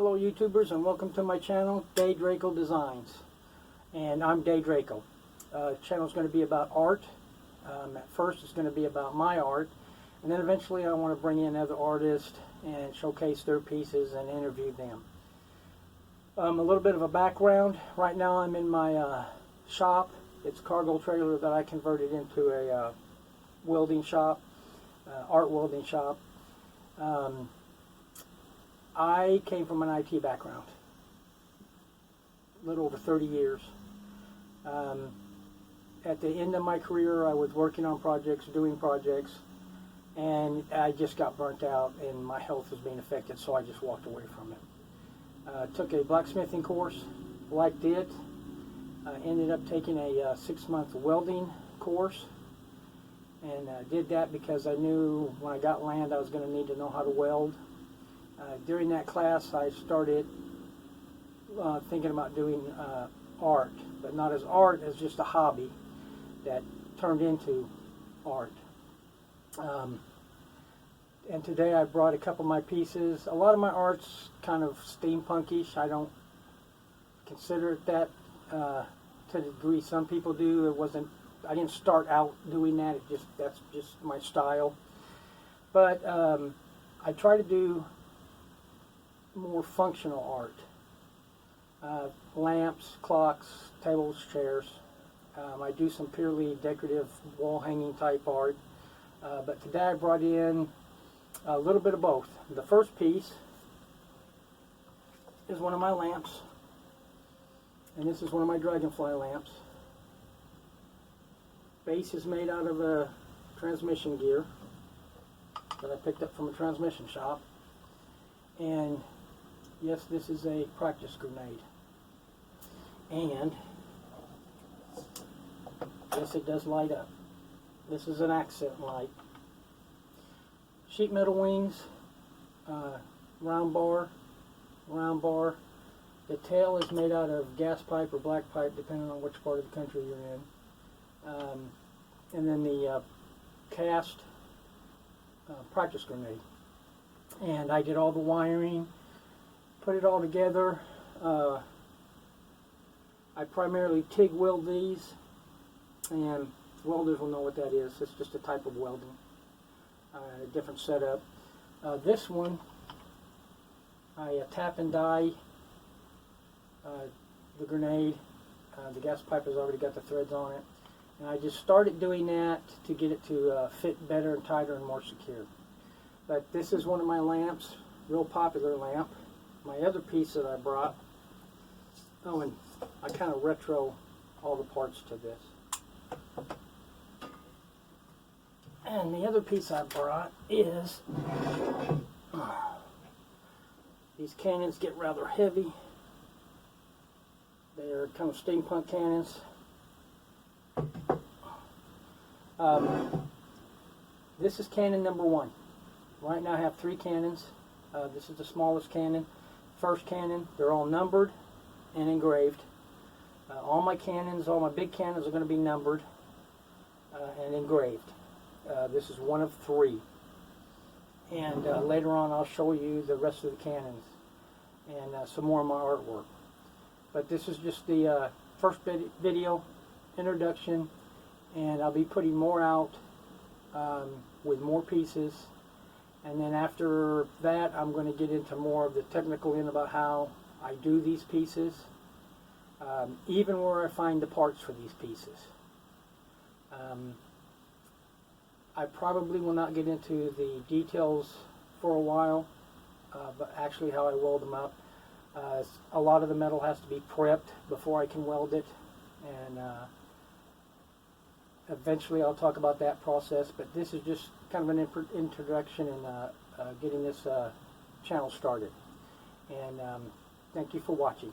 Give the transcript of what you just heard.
Hello YouTubers, and welcome to my channel, Daeg Draco Designs. And I'm Daeg Draco. Channel is going to be about art. At first it's going to be about my art, and then eventually I want to bring in other artists and showcase their pieces and interview them. A little bit of a background. Right now I'm in my shop. It's a cargo trailer that I converted into a welding shop, art welding shop. I came from an IT background, a little over 30 years. At the end of my career, I was working on projects, doing projects, and I just got burnt out and my health was being affected, so I just walked away from it. Took a blacksmithing course, liked it. Ended up taking a 6-month welding course, and did that because I knew when I got land I was going to need to know how to weld. During that class I started thinking about doing art, but not as art, as just a hobby that turned into art. And today I brought a couple of my pieces. A lot of my art's kind of steampunkish. I don't consider it that to the degree some people do. I didn't start out doing that. That's just my style. But I try to do more functional art. Lamps, clocks, tables, chairs. I do some purely decorative wall hanging type art. But today I brought in a little bit of both. The first piece is one of my lamps, and this is one of my dragonfly lamps. Base is made out of a transmission gear that I picked up from a transmission shop. And yes, this is a practice grenade. And yes, it does light up. This is an accent light. Sheet metal wings, round bar. The tail is made out of gas pipe or black pipe, depending on which part of the country you're in. And then the cast practice grenade. And I did all the wiring, put it all together. I primarily TIG weld these, and welders will know what that is. It's just a type of welding, a different setup. This one, I tap and die the grenade. The gas pipe has already got the threads on it. And I just started doing that to get it to fit better and tighter and more secure. But this is one of my lamps, real popular lamp. My other piece that I brought, oh, and I kind of retro all the parts to this. And the other piece I brought is, these cannons get rather heavy. They're kind of steampunk cannons. This is cannon number 1. Right now I have 3 cannons. This is the smallest cannon. First cannon, they're all numbered and engraved. All my cannons, all my big cannons are going to be numbered and engraved. This is one of 3. And later on I'll show you the rest of the cannons and some more of my artwork. But this is just the first video, introduction, and I'll be putting more out with more pieces. And then after that, I'm going to get into more of the technical end about how I do these pieces, even where I find the parts for these pieces. I probably will not get into the details for a while, but actually how I weld them up. A lot of the metal has to be prepped before I can weld it, and eventually I'll talk about that process, but this is just kind of an introduction and getting this channel started. And thank you for watching.